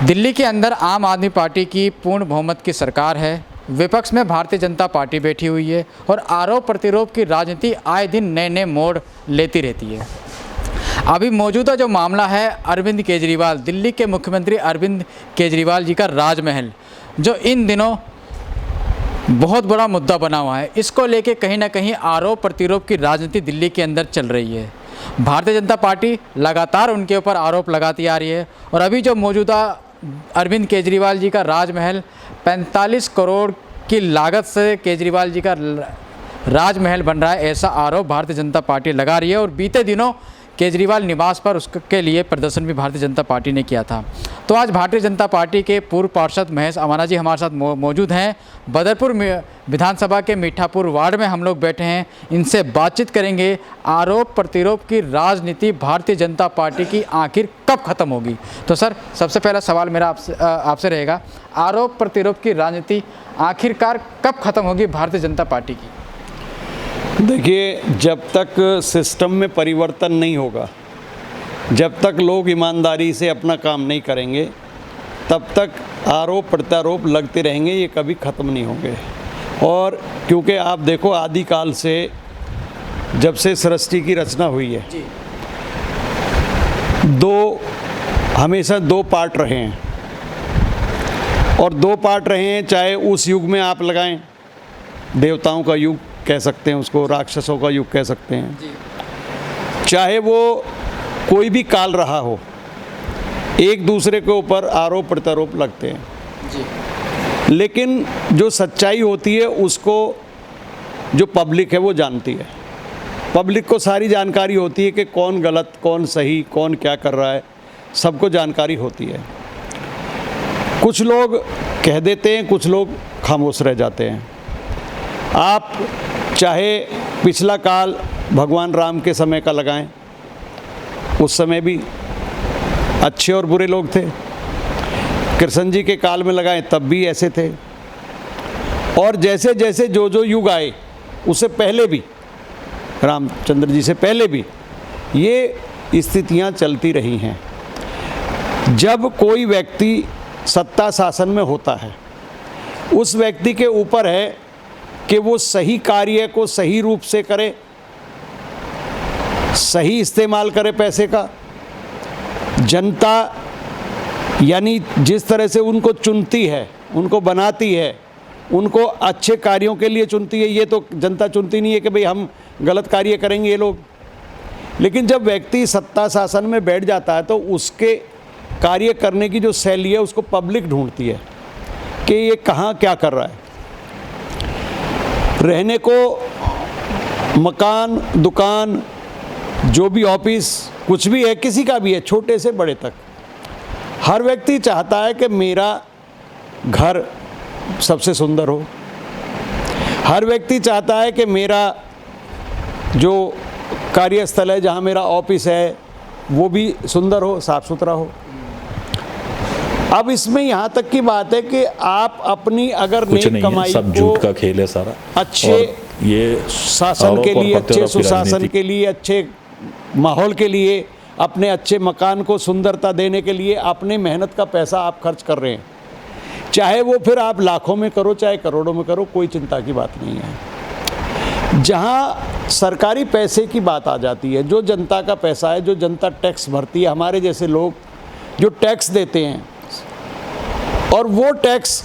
दिल्ली के अंदर आम आदमी पार्टी की पूर्ण बहुमत की सरकार है। विपक्ष में भारतीय जनता पार्टी बैठी हुई है और आरोप प्रत्यारोप की राजनीति आए दिन नए नए मोड़ लेती रहती है। अभी मौजूदा जो मामला है अरविंद केजरीवाल, दिल्ली के मुख्यमंत्री अरविंद केजरीवाल जी का राजमहल, जो इन दिनों बहुत बड़ा मुद्दा बना हुआ है, इसको लेके कहीं ना कहीं आरोप प्रत्यारोप की राजनीति दिल्ली के अंदर चल रही है। भारतीय जनता पार्टी लगातार उनके ऊपर आरोप लगाती आ रही है और अभी जो मौजूदा अरविंद केजरीवाल जी का राजमहल 45 करोड़ की लागत से केजरीवाल जी का राजमहल बन रहा है, ऐसा आरोप भारतीय जनता पार्टी लगा रही है। और बीते दिनों केजरीवाल निवास पर उसके लिए प्रदर्शन भी भारतीय जनता पार्टी ने किया था। तो आज भारतीय जनता पार्टी के पूर्व पार्षद महेश अवाना जी हमारे साथ मौजूद हैं। बदरपुर विधानसभा के मीठापुर वार्ड में हम लोग बैठे हैं, इनसे बातचीत करेंगे। आरोप प्रत्यारोप की राजनीति भारतीय जनता पार्टी की आखिर कब खत्म होगी? तो सर, सबसे पहला सवाल मेरा आपसे रहेगा, आरोप प्रत्यारोप की राजनीति आखिरकार कब खत्म होगी भारतीय जनता पार्टी की? देखिए, जब तक सिस्टम में परिवर्तन नहीं होगा, जब तक लोग ईमानदारी से अपना काम नहीं करेंगे, तब तक आरोप प्रत्यारोप लगते रहेंगे, ये कभी ख़त्म नहीं होंगे। और क्योंकि आप देखो, आदिकाल से जब से सृष्टि की रचना हुई है, हमेशा दो पार्ट रहे हैं और दो पार्ट रहे हैं। चाहे उस युग में आप लगाएं, देवताओं का युग कह सकते हैं उसको, राक्षसों का युग कह सकते हैं, चाहे वो कोई भी काल रहा हो, एक दूसरे के ऊपर आरोप प्रत्यारोप लगते हैं जी। लेकिन जो सच्चाई होती है उसको जो पब्लिक है वो जानती है। पब्लिक को सारी जानकारी होती है कि कौन गलत, कौन सही, कौन क्या कर रहा है, सबको जानकारी होती है। कुछ लोग कह देते हैं, कुछ लोग खामोश रह जाते हैं। आप चाहे पिछला काल भगवान राम के समय का लगाएं, उस समय भी अच्छे और बुरे लोग थे। कृष्ण जी के काल में लगाएं, तब भी ऐसे थे। और जैसे जैसे जो युग आए, उससे पहले भी, रामचंद्र जी से पहले भी ये स्थितियां चलती रही हैं। जब कोई व्यक्ति सत्ता शासन में होता है, उस व्यक्ति के ऊपर है कि वो सही कार्य को सही रूप से करे, सही इस्तेमाल करे पैसे का। जनता यानी जिस तरह से उनको चुनती है, उनको बनाती है, उनको अच्छे कार्यों के लिए चुनती है। ये तो जनता चुनती नहीं है कि भाई हम गलत कार्य करेंगे ये लोग। लेकिन जब व्यक्ति सत्ता शासन में बैठ जाता है तो उसके कार्य करने की जो शैली है उसको पब्लिक ढूंढती है कि ये कहाँ क्या कर रहा है। रहने को मकान, दुकान, जो भी ऑफिस, कुछ भी है, किसी का भी है, छोटे से बड़े तक, हर व्यक्ति चाहता है कि मेरा घर सबसे सुंदर हो। हर व्यक्ति चाहता है कि मेरा जो कार्यस्थल है, जहाँ मेरा ऑफिस है, वो भी सुंदर हो, साफ सुथरा हो। अब इसमें यहाँ तक की बात है कि आप अपनी अगर नेक कमाई सब झूठ का खेल है सारा। अच्छे ये शासन के लिए, अच्छे सुशासन के लिए, अच्छे माहौल के लिए, अपने अच्छे मकान को सुंदरता देने के लिए अपने मेहनत का पैसा आप खर्च कर रहे हैं। चाहे वो फिर आप लाखों में करो, चाहे करोड़ों में करो, कोई चिंता की बात नहीं है। जहाँ सरकारी पैसे की बात आ जाती है, जो जनता का पैसा है, जो जनता टैक्स भरती है, हमारे जैसे लोग जो टैक्स देते हैं, और वो टैक्स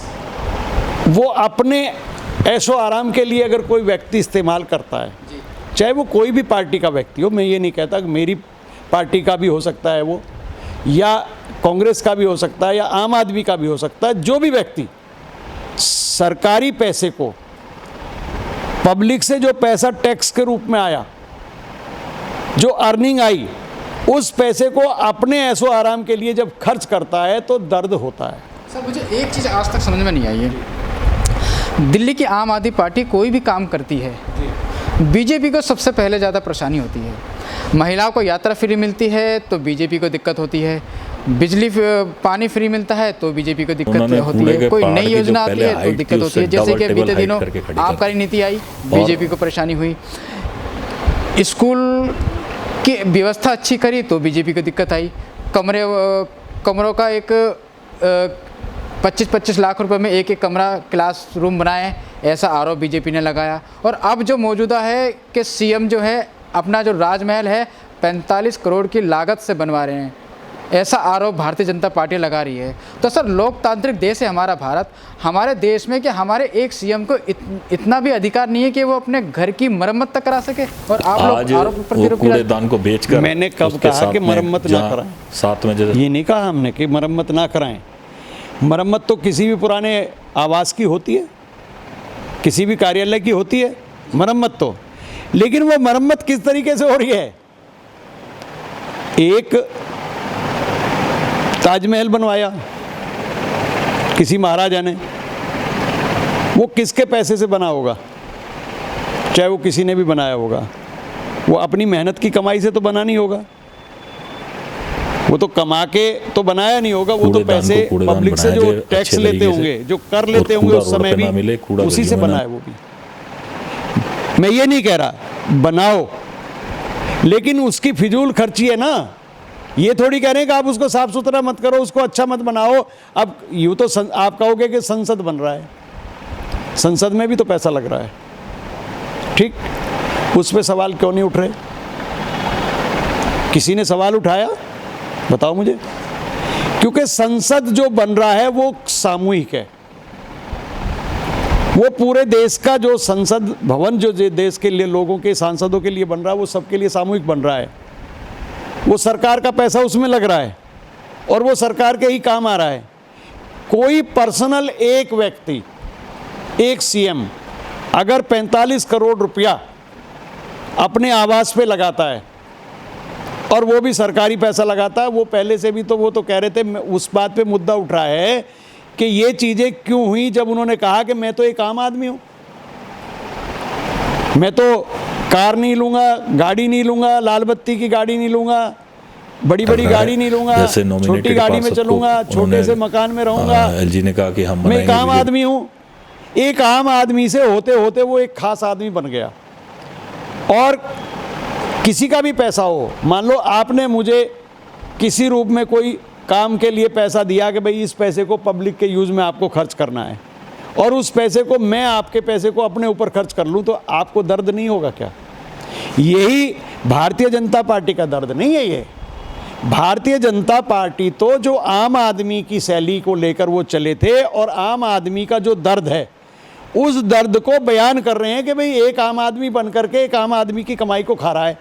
वो अपने ऐशो आराम के लिए अगर कोई व्यक्ति इस्तेमाल करता है, चाहे वो कोई भी पार्टी का व्यक्ति हो, मैं ये नहीं कहता कि मेरी पार्टी का भी हो सकता है वो, या कांग्रेस का भी हो सकता है, या आम आदमी का भी हो सकता है, जो भी व्यक्ति सरकारी पैसे को, पब्लिक से जो पैसा टैक्स के रूप में आया, जो अर्निंग आई, उस पैसे को अपने ऐशो आराम के लिए जब खर्च करता है तो दर्द होता है। सर, मुझे एक चीज़ आज तक समझ में नहीं आई है, दिल्ली की आम आदमी पार्टी कोई भी काम करती है, बीजेपी को सबसे पहले ज़्यादा परेशानी होती है। महिलाओं को यात्रा फ्री मिलती है तो बीजेपी को दिक्कत होती है, बिजली पानी फ्री मिलता है तो बीजेपी को दिक्कत होती है, कोई नई योजना आती है तो दिक्कत होती है। जैसे कि बीते दिनों आबकारी नीति आई, बीजेपी को परेशानी हुई। स्कूल की व्यवस्था अच्छी करी तो बीजेपी को दिक्कत आई। कमरों का एक 25-25 लाख रुपए में एक कमरा क्लास रूम बनाए, ऐसा आरोप बीजेपी ने लगाया। और अब जो मौजूदा है कि सीएम जो है अपना जो राजमहल है 45 करोड़ की लागत से बनवा रहे हैं, ऐसा आरोप भारतीय जनता पार्टी लगा रही है। तो सर, लोकतांत्रिक देश है हमारा भारत, हमारे देश में कि हमारे एक सीएम को इतना भी अधिकार नहीं है कि वो अपने घर की मरम्मत तक करा सके, और आप लोग आरोप प्रतिरोध कूड़ेदान को बेचकर। मैंने कब कहा कि मरम्मत ना कराएं? साथ में ये नहीं कहा हमने कि मरम्मत ना कराएं। मरम्मत तो किसी भी पुराने आवास की होती है, किसी भी कार्यालय की होती है मरम्मत तो, लेकिन वो मरम्मत किस तरीके से हो रही है? एक ताजमहल बनवाया किसी महाराजा ने, वो किसके पैसे से बना होगा? चाहे वो किसी ने भी बनाया होगा, वो अपनी मेहनत की कमाई से तो बना नहीं होगा, वो तो कमा के तो बनाया नहीं होगा, वो तो पैसे पब्लिक से जो टैक्स लेते होंगे, जो कर लेते होंगे उस समय भी उसी से बना है वो भी। मैं ये नहीं कह रहा बनाओ, लेकिन उसकी फिजूल खर्ची है ना। ये थोड़ी कह रहे हैं कि आप उसको साफ सुथरा मत करो, उसको अच्छा मत बनाओ। अब यूँ तो आप कहोगे कि संसद बन रहा है, संसद में भी तो पैसा लग रहा है, ठीक, उस पर सवाल क्यों नहीं उठ रहे? किसी ने सवाल उठाया? बताओ मुझे। क्योंकि संसद जो बन रहा है वो सामूहिक है, वो पूरे देश का जो संसद भवन जो देश के लिए लोगों के सांसदों के लिए बन रहा है वो सबके लिए सामूहिक बन रहा है। वो सरकार का पैसा उसमें लग रहा है और वो सरकार के ही काम आ रहा है। कोई पर्सनल एक व्यक्ति, एक सीएम अगर 45 करोड़ रुपया अपने आवास पे लगाता है और वो भी सरकारी पैसा लगाता है, वो पहले से भी तो वो तो कह रहे थे, उस बात पे मुद्दा उठ रहा है कि ये चीज़ें क्यों हुई जब उन्होंने कहा कि मैं तो एक आम आदमी हूँ, मैं तो कार नहीं लूँगा, गाड़ी नहीं लूँगा, लाल बत्ती की गाड़ी नहीं लूँगा, बड़ी बड़ी गाड़ी नहीं लूँगा, छोटी गाड़ी में चलूँगा, छोटे से मकान में रहूँगा, एलजी ने कहा कि हम मैं एक आम आदमी हूँ। एक आम आदमी से होते होते वो एक खास आदमी बन गया। और किसी का भी पैसा हो, मान लो आपने मुझे किसी रूप में कोई काम के लिए पैसा दिया कि भाई इस पैसे को पब्लिक के यूज़ में आपको खर्च करना है, और उस पैसे को मैं आपके पैसे को अपने ऊपर खर्च कर लूँ, तो आपको दर्द नहीं होगा क्या? यही भारतीय जनता पार्टी का दर्द नहीं है। ये भारतीय जनता पार्टी तो जो आम आदमी की शैली को लेकर वो चले थे और आम आदमी का जो दर्द है उस दर्द को बयान कर रहे हैं कि भाई एक आम आदमी बन करके एक आम आदमी की कमाई को खा रहा है,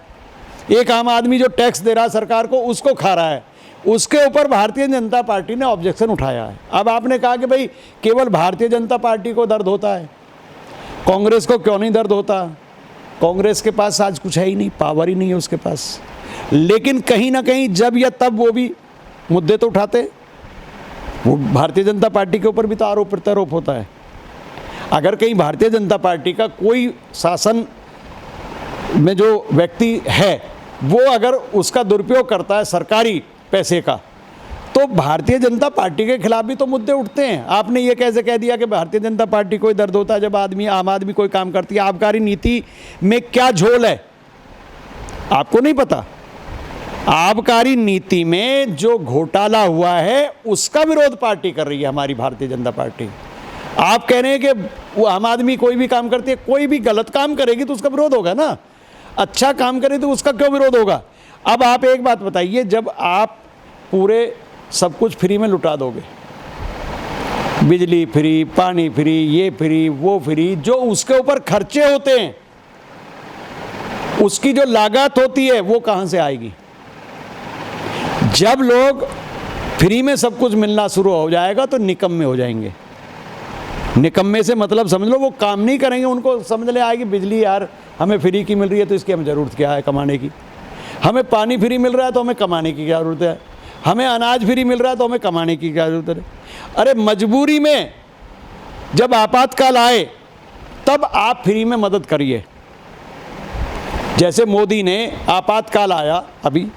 एक आम आदमी जो टैक्स दे रहा है सरकार को उसको खा रहा है, उसके ऊपर भारतीय जनता पार्टी ने ऑब्जेक्शन उठाया है। अब आपने कहा कि भाई केवल भारतीय जनता पार्टी को दर्द होता है, कांग्रेस को क्यों नहीं दर्द होता? कांग्रेस के पास आज कुछ है ही नहीं, पावर ही नहीं है उसके पास, लेकिन कहीं ना कहीं जब या तब वो भी मुद्दे तो उठाते। वो भारतीय जनता पार्टी के ऊपर भी तो आरोप प्रत्यारोप होता है। अगर कहीं भारतीय जनता पार्टी का कोई शासन में जो व्यक्ति है वो अगर उसका दुरुपयोग करता है सरकारी पैसे का, तो भारतीय जनता पार्टी के खिलाफ भी तो मुद्दे उठते हैं। आपने ये कैसे कह दिया कि भारतीय जनता पार्टी को ही दर्द होता है जब आम आदमी कोई काम करती है? आबकारी नीति में क्या झोल है आपको नहीं पता? आबकारी नीति में जो घोटाला हुआ है उसका विरोध पार्टी कर रही है, हमारी भारतीय जनता पार्टी। आप कह रहे हैं कि वो आम आदमी कोई भी काम करती है, कोई भी गलत काम करेगी तो उसका विरोध होगा ना, अच्छा काम करे तो उसका क्यों विरोध होगा? अब आप एक बात बताइए, जब आप पूरे सब कुछ फ्री में लुटा दोगे, बिजली फ्री, पानी फ्री, ये फ्री, वो फ्री, जो उसके ऊपर खर्चे होते हैं उसकी जो लागत होती है वो कहाँ से आएगी? जब लोग फ्री में सब कुछ मिलना शुरू हो जाएगा तो निकम्मे हो जाएंगे। निकम्मे से मतलब समझ लो वो काम नहीं करेंगे, उनको समझ ले आएगी बिजली यार हमें फ्री की मिल रही है तो इसकी हमें ज़रूरत क्या है कमाने की, हमें पानी फ्री मिल रहा है तो हमें कमाने की क्या ज़रूरत है, हमें अनाज फ्री मिल रहा है तो हमें कमाने की क्या ज़रूरत है। अरे मजबूरी में जब आपातकाल आए तब आप फ्री में मदद करिए। जैसे मोदी ने आपातकाल आया, अभी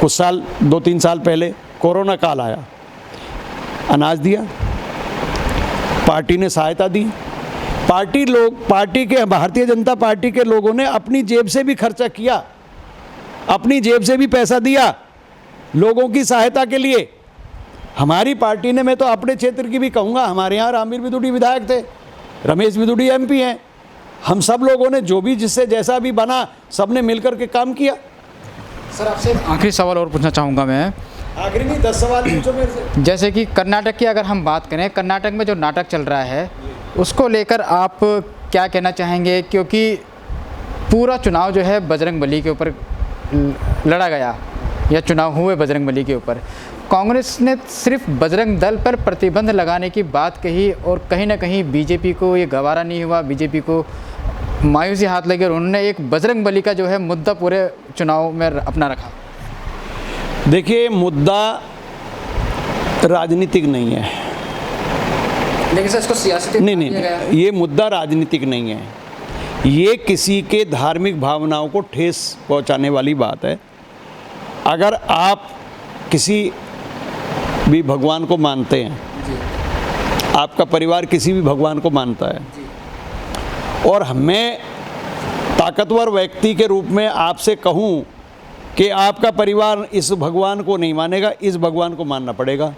कुछ साल 2-3 साल पहले कोरोना काल आया, अनाज दिया, पार्टी ने सहायता दी, पार्टी के भारतीय जनता पार्टी के लोगों ने अपनी जेब से भी खर्चा किया, अपनी जेब से भी पैसा दिया लोगों की सहायता के लिए। हमारी पार्टी ने, मैं तो अपने क्षेत्र की भी कहूँगा, हमारे यहाँ रामवीर बिदुड़ी विधायक थे, रमेश बिदुड़ी एमपी हैं, हम सब लोगों ने जो भी जिससे जैसा भी बना सब ने मिलकर के काम किया। सर आपसे आखिरी सवाल और पूछना चाहूँगा मैं। आखिरी नहीं, 10 सवाल पूछो मेरे से। जैसे कि कर्नाटक की अगर हम बात करें, कर्नाटक में जो नाटक चल रहा है उसको लेकर आप क्या कहना चाहेंगे? क्योंकि पूरा चुनाव जो है बजरंगबली के ऊपर लड़ा गया या चुनाव हुए बजरंगबली के ऊपर, कांग्रेस ने सिर्फ बजरंग दल पर प्रतिबंध लगाने की बात कही और कहीं ना कहीं बीजेपी को ये गवारा नहीं हुआ, बीजेपी को मायूसी हाथ लगी और उन्होंने एक बजरंगबली का जो है मुद्दा पूरे चुनाव में अपना रखा। देखिए, मुद्दा राजनीतिक नहीं है, लेकिन सर इसको सियासत नहीं, ये मुद्दा राजनीतिक नहीं है, ये किसी के धार्मिक भावनाओं को ठेस पहुंचाने वाली बात है। अगर आप किसी भी भगवान को मानते हैं, आपका परिवार किसी भी भगवान को मानता है, और मैं ताकतवर व्यक्ति के रूप में आपसे कहूं कि आपका परिवार इस भगवान को नहीं मानेगा, इस भगवान को मानना पड़ेगा,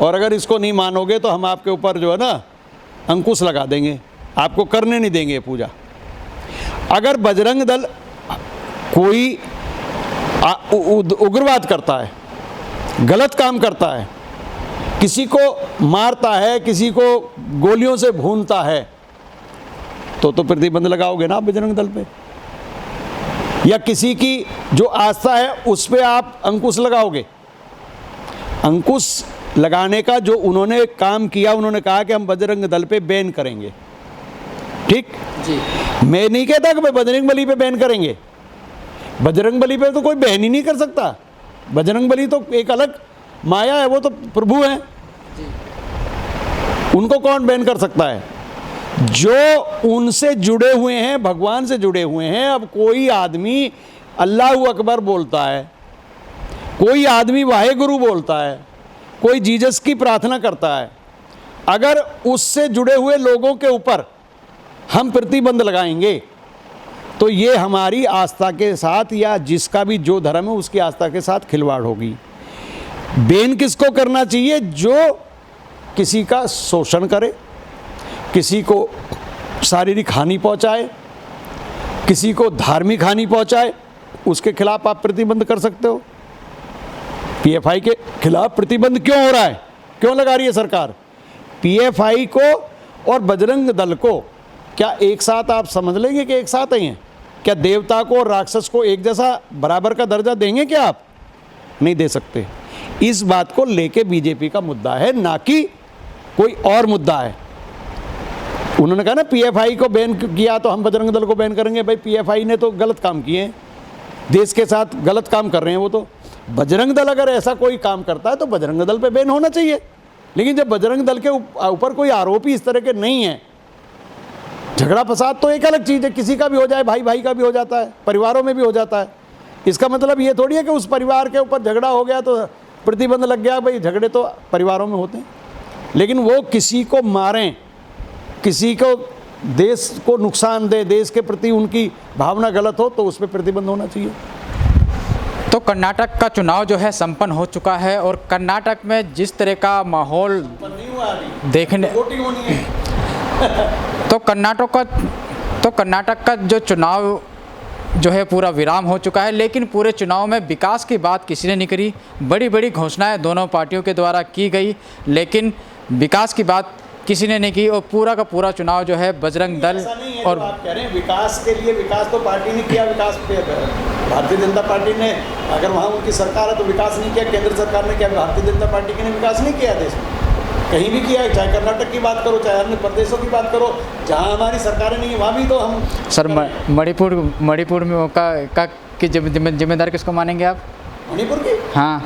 और अगर इसको नहीं मानोगे तो हम आपके ऊपर जो है ना अंकुश लगा देंगे, आपको करने नहीं देंगे पूजा। अगर बजरंग दल कोई उग्रवाद करता है, गलत काम करता है, किसी को मारता है, किसी को गोलियों से भूनता है, तो प्रतिबंध लगाओगे ना आप बजरंग दल पे, या किसी की जो आस्था है उस पे आप अंकुश लगाओगे। अंकुश लगाने का जो उन्होंने काम किया, उन्होंने कहा कि हम बजरंग दल पे बैन करेंगे, ठीक जी। मैं नहीं कहता कि भाई बजरंगबली पे बैन करेंगे, बजरंगबली पे तो कोई बैन ही नहीं कर सकता, बजरंगबली तो एक अलग माया है, वो तो प्रभु हैं, उनको कौन बैन कर सकता है? जो उनसे जुड़े हुए हैं, भगवान से जुड़े हुए हैं। अब कोई आदमी अल्लाहू अकबर बोलता है, कोई आदमी वाहेगुरु बोलता है, कोई जीसस की प्रार्थना करता है, अगर उससे जुड़े हुए लोगों के ऊपर हम प्रतिबंध लगाएंगे तो ये हमारी आस्था के साथ, या जिसका भी जो धर्म है उसकी आस्था के साथ खिलवाड़ होगी। बैन किसको करना चाहिए? जो किसी का शोषण करे, किसी को शारीरिक हानि पहुंचाए, किसी को धार्मिक हानि पहुंचाए, उसके खिलाफ आप प्रतिबंध कर सकते हो। पीएफआई के खिलाफ प्रतिबंध क्यों हो रहा है, क्यों लगा रही है सरकार? पीएफआई को और बजरंग दल को क्या एक साथ आप समझ लेंगे कि एक साथ ही हैं? क्या देवता को और राक्षस को एक जैसा बराबर का दर्जा देंगे क्या आप? नहीं दे सकते। इस बात को लेके बीजेपी का मुद्दा है, ना कि कोई और मुद्दा है। उन्होंने कहा ना पीएफआई को बैन किया तो हम बजरंग दल को बैन करेंगे। भाई पीएफआई ने तो गलत काम किए हैं, देश के साथ गलत काम कर रहे हैं वो तो। बजरंग दल अगर ऐसा कोई काम करता है तो बजरंग दल पे बैन होना चाहिए। लेकिन जब बजरंग दल के ऊपर कोई आरोपी इस तरह के नहीं है, झगड़ा फसाद तो एक अलग चीज़ है, किसी का भी हो जाए, भाई भाई का भी हो जाता है, परिवारों में भी हो जाता है। इसका मतलब ये थोड़ी है कि उस परिवार के ऊपर झगड़ा हो गया तो प्रतिबंध लग गया। भाई झगड़े तो परिवारों में होते हैं, लेकिन वो किसी को मारें, किसी को देश को नुकसान दे, देश के प्रति उनकी भावना गलत हो, तो उस पर प्रतिबंध होना चाहिए। तो कर्नाटक का चुनाव जो है संपन्न हो चुका है और कर्नाटक में जिस तरह का माहौल देखने तो कर्नाटक का जो चुनाव जो है पूरा विराम हो चुका है। लेकिन पूरे चुनाव में विकास की बात किसी ने नहीं करी। बड़ी बड़ी घोषणाएं दोनों पार्टियों के द्वारा की गई, लेकिन विकास की बात किसी ने नहीं की और पूरा का पूरा चुनाव जो है बजरंग दल और आप कह रहे हैं विकास के लिए, विकास तो पार्टी ने किया, विकास भारतीय जनता पार्टी ने, अगर वहाँ उनकी सरकार है तो विकास नहीं किया। केंद्र सरकार ने किया, भारतीय जनता पार्टी ने विकास नहीं किया देश में, कहीं भी किया है। चाहे कर्नाटक की बात करो, चाहे अन्य प्रदेशों की बात करो, जहाँ हमारी सरकारें नहीं है वहाँ भी तो हम सर मणिपुर में का की जिम्मेदारी किसको मानेंगे आप? मणिपुर की, हाँ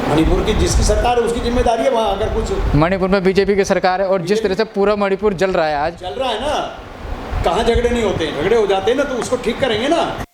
मणिपुर की जिसकी सरकार है उसकी जिम्मेदारी है वहाँ। अगर कुछ मणिपुर में बीजेपी की सरकार है और जिस तरह से पूरा मणिपुर जल रहा है, आज चल रहा है ना, कहाँ झगड़े नहीं होते हैं, झगड़े हो जाते हैं ना, तो उसको ठीक करेंगे ना।